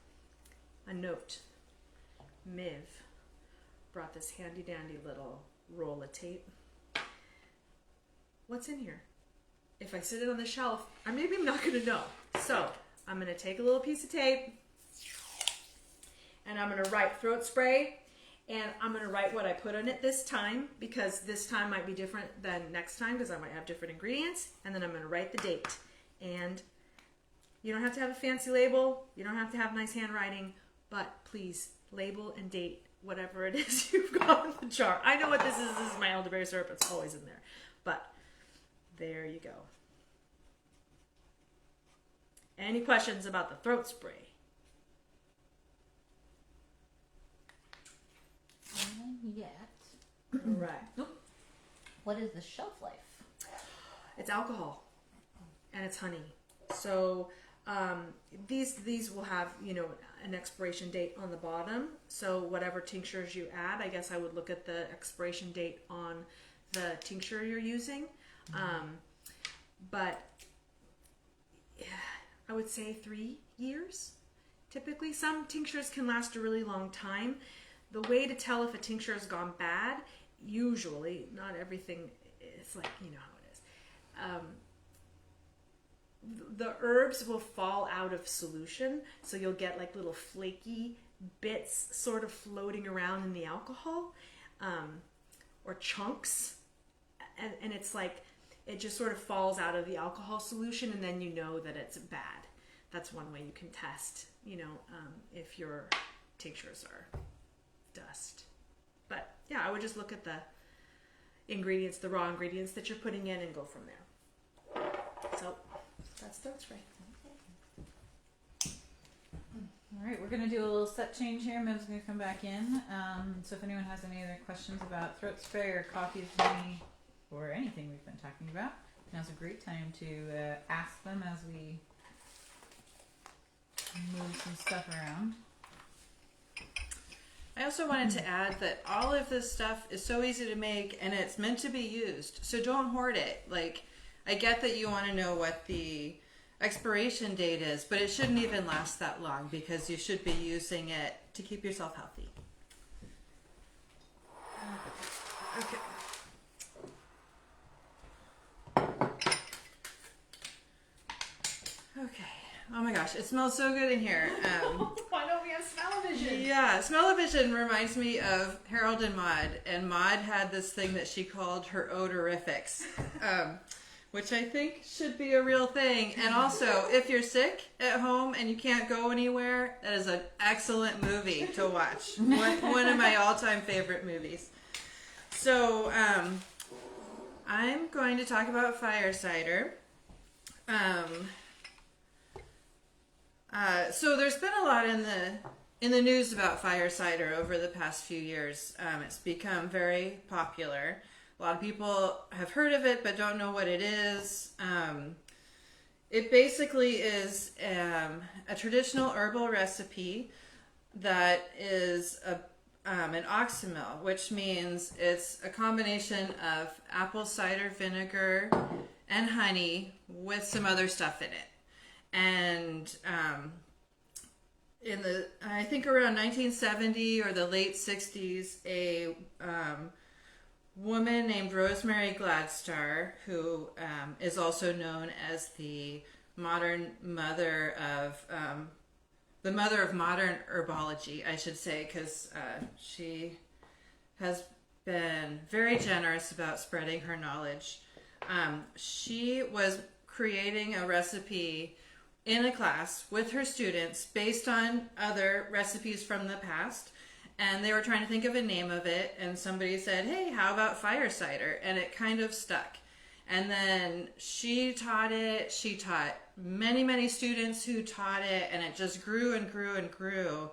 A note, Miv brought this handy dandy little roll of tape. What's in here? If I sit it on the shelf, I'm not going to know. So I'm going to take a little piece of tape, and I'm going to write throat spray, and I'm going to write what I put on it this time, because this time might be different than next time because I might have different ingredients. And then I'm going to write the date. And you don't have to have a fancy label. You don't have to have nice handwriting, but please label and date whatever it is you've got in the jar. I know what this is. This is my elderberry syrup. It's always in there. But there you go. Any questions about the throat spray? Yet. Right. Nope. What is the shelf life? It's alcohol and it's honey. So these will have an expiration date on the bottom. So whatever tinctures you add, I guess I would look at the expiration date on the tincture you're using. But yeah, I would say 3 years. Typically, some tinctures can last a really long time. The way to tell if a tincture has gone bad, usually, not everything, it's like, how it is. The herbs will fall out of solution, so you'll get like little flaky bits sort of floating around in the alcohol, or chunks, and it's like, it just sort of falls out of the alcohol solution, and then you know that it's bad. That's one way you can test, if your tinctures are dust. But yeah, I would just look at the ingredients, the raw ingredients that you're putting in, and go from there. So that's throat spray. All right, we're going to do a little set change here. Miv's going to come back in. So if anyone has any other questions about throat spray or coffee with honey or anything we've been talking about, now's a great time to ask them as we move some stuff around. I also wanted to add that all of this stuff is so easy to make, and it's meant to be used. So don't hoard it. Like, I get that you want to know what the expiration date is, but it shouldn't even last that long because you should be using it to keep yourself healthy. Okay. Oh my gosh, it smells so good in here. Why don't we have smell-o-vision? Yeah, smell-o-vision reminds me of Harold and Maude had this thing that she called her odorifics, which I think should be a real thing. And also, if you're sick at home and you can't go anywhere, that is an excellent movie to watch. One of my all-time favorite movies. So, I'm going to talk about fire cider. So there's been a lot in the news about fire cider over the past few years. It's become very popular. A lot of people have heard of it but don't know what it is. It basically is a traditional herbal recipe that is an oxymel, which means it's a combination of apple cider vinegar and honey with some other stuff in it. And I think around 1970 or the late 60s, a woman named Rosemary Gladstar, who is also known as the mother of modern herbology, I should say, because she has been very generous about spreading her knowledge. She was creating a recipe in a class with her students based on other recipes from the past, and they were trying to think of a name of it, and somebody said, hey, how about fire cider? And it kind of stuck. And then she taught it. She taught many students who taught it, and it just grew and grew and grew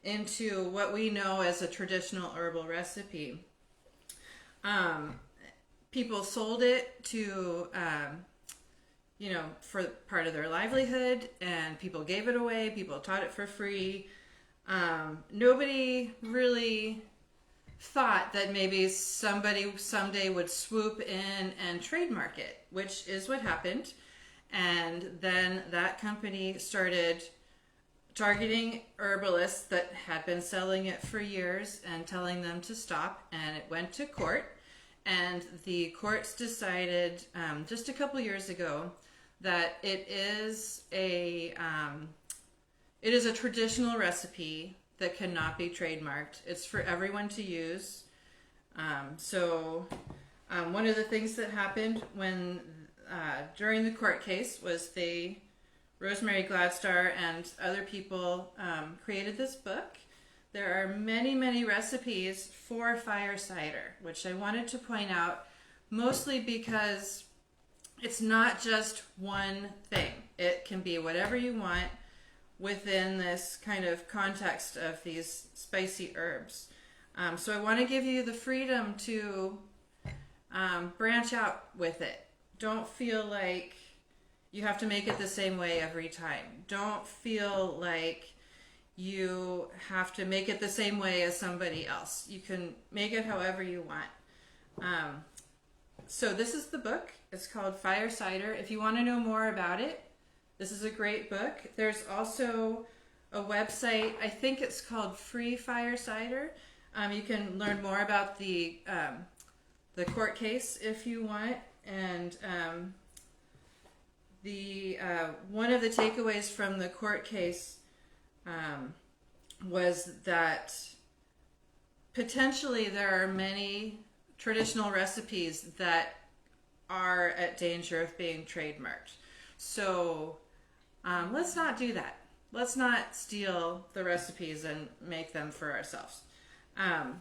into what we know as a traditional herbal recipe. People sold it to for part of their livelihood, and people gave it away. People taught it for free. Nobody really thought that maybe somebody someday would swoop in and trademark it, which is what happened. And then that company started targeting herbalists that had been selling it for years and telling them to stop, and it went to court. And the courts decided just a couple years ago that it is a traditional recipe that cannot be trademarked. It's for everyone to use. One of the things that happened during the court case was Rosemary Gladstar and other people created this book. There are many recipes for fire cider, which I wanted to point out mostly because it's not just one thing. It can be whatever you want within this kind of context of these spicy herbs. So I want to give you the freedom to branch out with it. Don't feel like you have to make it the same way every time. Don't feel like you have to make it the same way as somebody else. You can make it however you want. So this is the book. It's called Fire Cider. If you want to know more about it, this is a great book. There's also a website, I think it's called Free Fire Cider. You can learn more about the court case if you want. And one of the takeaways from the court case was that potentially there are many traditional recipes that are at danger of being trademarked. So let's not do that. Let's not steal the recipes and make them for ourselves. I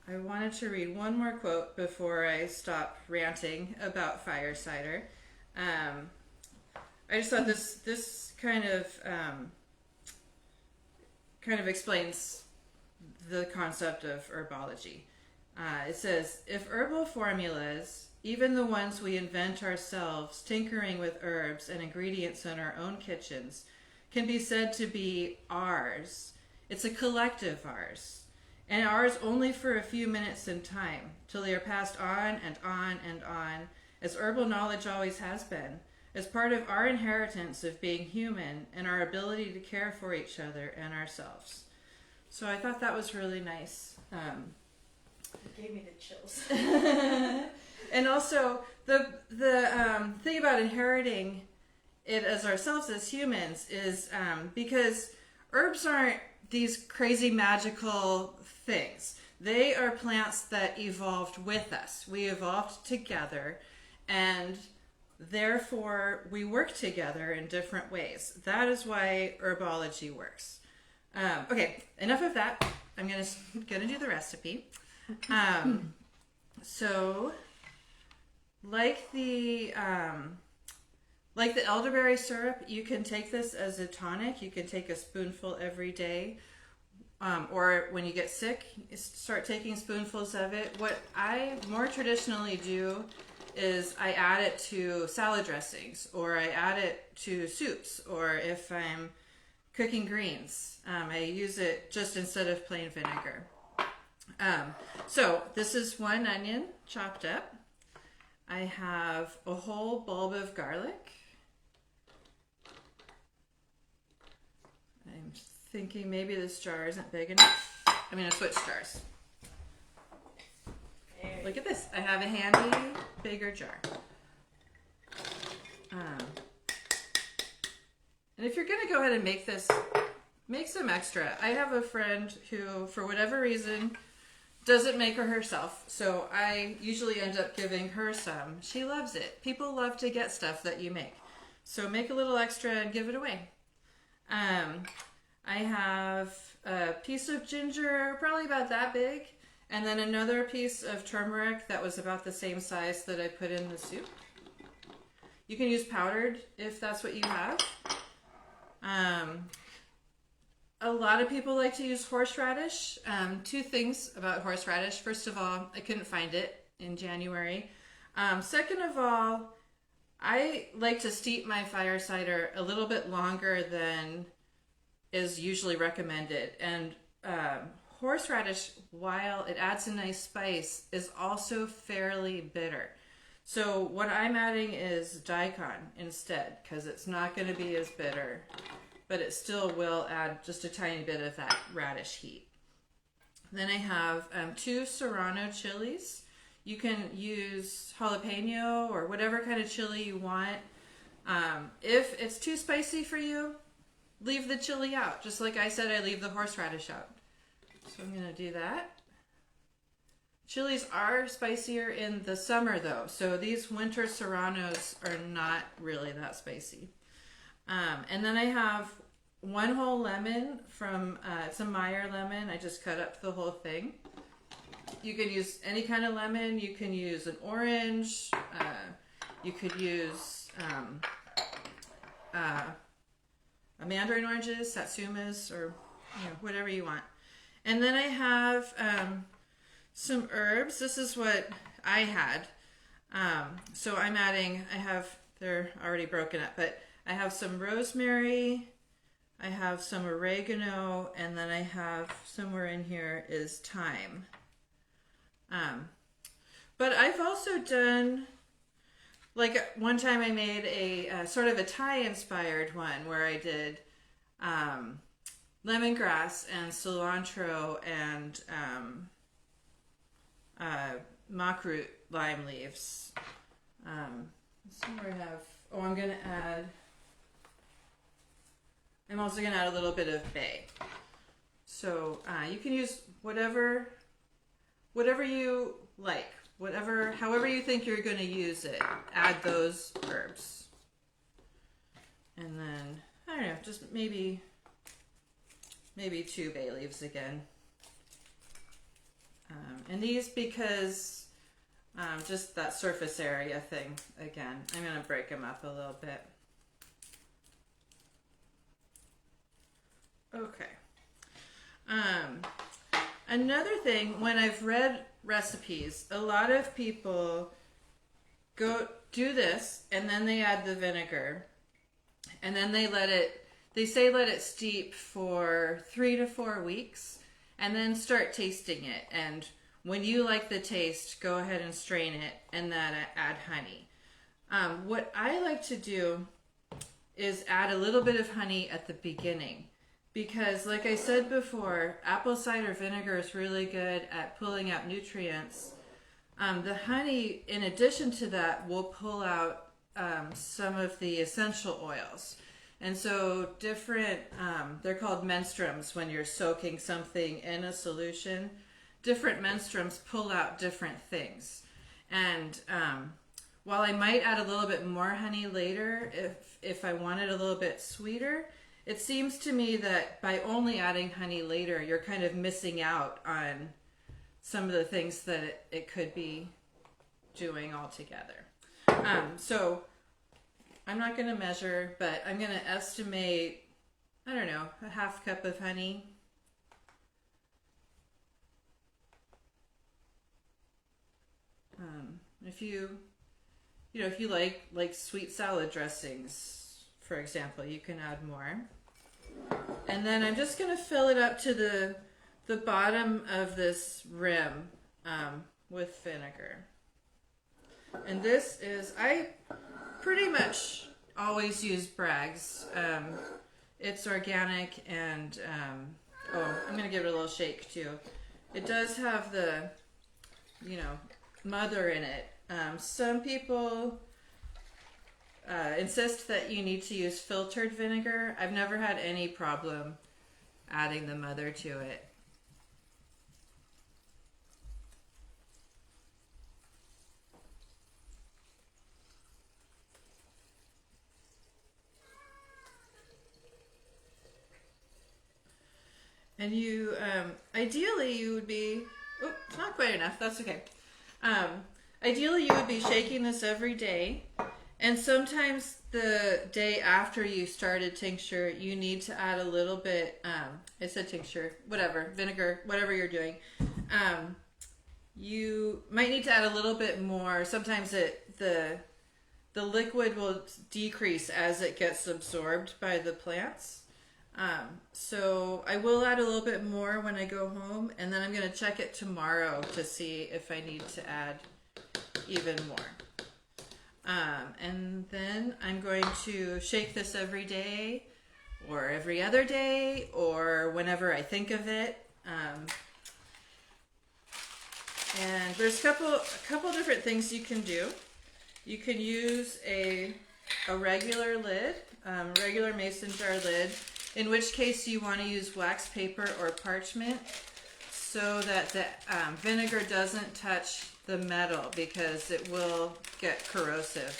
wanted to read one more quote before I stop ranting about fire cider. I just thought this kind of explains the concept of herbology. It says, if herbal formulas, even the ones we invent ourselves, tinkering with herbs and ingredients in our own kitchens, can be said to be ours, it's a collective ours, and ours only for a few minutes in time, till they are passed on and on and on, as herbal knowledge always has been, as part of our inheritance of being human and our ability to care for each other and ourselves. So I thought that was really nice. It gave me the chills. And also, the thing about inheriting it as ourselves as humans is because herbs aren't these crazy magical things. They are plants that evolved with us. We evolved together, and therefore we work together in different ways. That is why herbology works. Okay, enough of that. I'm gonna do the recipe. So, like the elderberry syrup, you can take this as a tonic. You can take a spoonful every day. Or when you get sick, start taking spoonfuls of it. What I more traditionally do is I add it to salad dressings, or I add it to soups, or if I'm cooking greens, I use it just instead of plain vinegar. So this is 1 onion chopped up. I have a whole bulb of garlic. I'm thinking maybe this jar isn't big enough. I'm going to switch jars. Look at this. I have a handy bigger jar. And if you're going to go ahead and make this, make some extra. I have a friend who, for whatever reason, doesn't make her herself. So I usually end up giving her some. She loves it. People love to get stuff that you make. So make a little extra and give it away. I have a piece of ginger, probably about that big, and then another piece of turmeric that was about the same size that I put in the soup. You can use powdered if that's what you have. A lot of people like to use horseradish. 2 things about horseradish. First of all, I couldn't find it in January. Second of all, I like to steep my fire cider a little bit longer than is usually recommended. And horseradish, while it adds a nice spice, is also fairly bitter. So what I'm adding is daikon instead, because it's not going to be as bitter, but it still will add just a tiny bit of that radish heat. Then I have 2 serrano chilies. You can use jalapeno or whatever kind of chili you want. If it's too spicy for you, leave the chili out. Just like I said, I leave the horseradish out. So I'm going to do that. Chilies are spicier in the summer though, so these winter serranos are not really that spicy. And then I have 1 whole lemon from, it's a Meyer lemon. I just cut up the whole thing. You can use any kind of lemon. You can use an orange. You could use mandarin oranges, satsumas, or whatever you want. And then I have some herbs. This is what I had. So I'm adding, they're already broken up, but I have some rosemary, I have some oregano, and then I have somewhere in here is thyme. But I've also done, like one time I made a sort of a Thai inspired one where I did lemongrass and cilantro and makrut lime leaves. Somewhere I have, I'm also going to add a little bit of bay. So you can use whatever you like, however you think you're going to use it, add those herbs. And then, I don't know, just maybe 2 bay leaves again. And these, because just that surface area thing, again, I'm going to break them up a little bit. Okay. Another thing, when I've read recipes, a lot of people do this and then they add the vinegar and then they let it steep for 3 to 4 weeks and then start tasting it. And when you like the taste, go ahead and strain it and then add honey. What I like to do is add a little bit of honey at the beginning. Because, like I said before, apple cider vinegar is really good at pulling out nutrients. The honey, in addition to that, will pull out some of the essential oils. And so different, they're called menstruums when you're soaking something in a solution. Different menstruums pull out different things. And while I might add a little bit more honey later, if I want it a little bit sweeter, it seems to me that by only adding honey later, you're kind of missing out on some of the things that it could be doing altogether. So I'm not going to measure, but I'm going to estimate, I don't know, a half cup of honey. If you like sweet salad dressings, for example, you can add more. And then I'm just going to fill it up to the bottom of this rim with vinegar. And this is, I pretty much always use Bragg's. It's organic and, I'm going to give it a little shake too. It does have the, mother in it. Some people insist that you need to use filtered vinegar. I've never had any problem adding the mother to it. And you, ideally you would be, it's not quite enough, that's okay. Ideally you would be shaking this every day. And sometimes the day after you started tincture, you need to add a little bit, I said tincture, whatever, vinegar, whatever you're doing. You might need to add a little bit more. Sometimes the liquid will decrease as it gets absorbed by the plants. So I will add a little bit more when I go home, and then I'm going to check it tomorrow to see if I need to add even more. And then I'm going to shake this every day or every other day or whenever I think of it. And there's a couple different things you can do. You can use a regular lid, regular mason jar lid, in which case you want to use wax paper or parchment so that the vinegar doesn't touch the metal because it will get corrosive.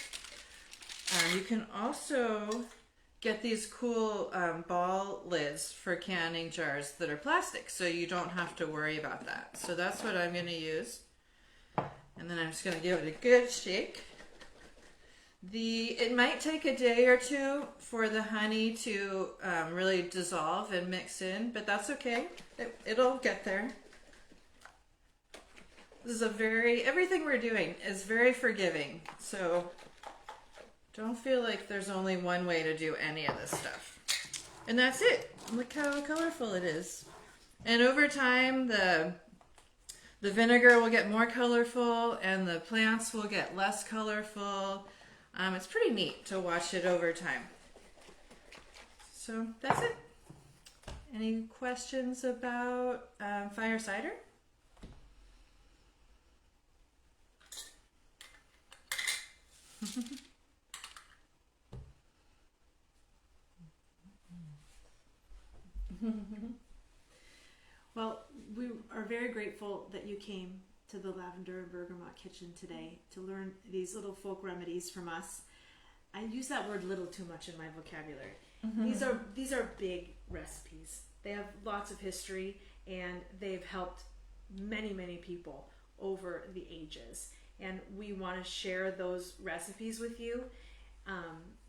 You can also get these cool ball lids for canning jars that are plastic, so you don't have to worry about that. So that's what I'm going to use. And then I'm just going to give it a good shake. It might take a day or two for the honey to really dissolve and mix in, but that's okay. It'll get there. This is everything we're doing is very forgiving. So don't feel like there's only one way to do any of this stuff. And that's it. Look how colorful it is. And over time, the vinegar will get more colorful and the plants will get less colorful. It's pretty neat to watch it over time. So that's it. Any questions about fire cider? Well, we are very grateful that you came to the Lavender and Bergamot Kitchen today to learn these little folk remedies from us. I use that word little too much in my vocabulary. Mm-hmm. These are big recipes. They have lots of history and they've helped many, many people over the ages. And we want to share those recipes with you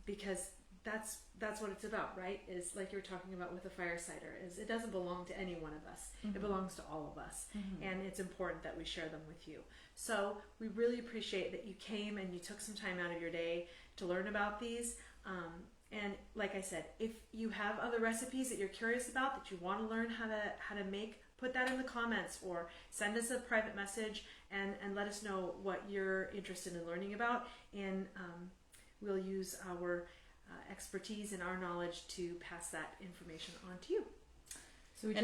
because that's what it's about, right? Is like you're talking about with the fire cider, is it doesn't belong to any one of us. Mm-hmm. It belongs to all of us. Mm-hmm. And it's important that we share them with you. So we really appreciate that you came and you took some time out of your day to learn about these. And like I said, if you have other recipes that you're curious about, that you want to learn how to make, put that in the comments or send us a private message and let us know what you're interested in learning about. And we'll use our expertise and our knowledge to pass that information on to you. So if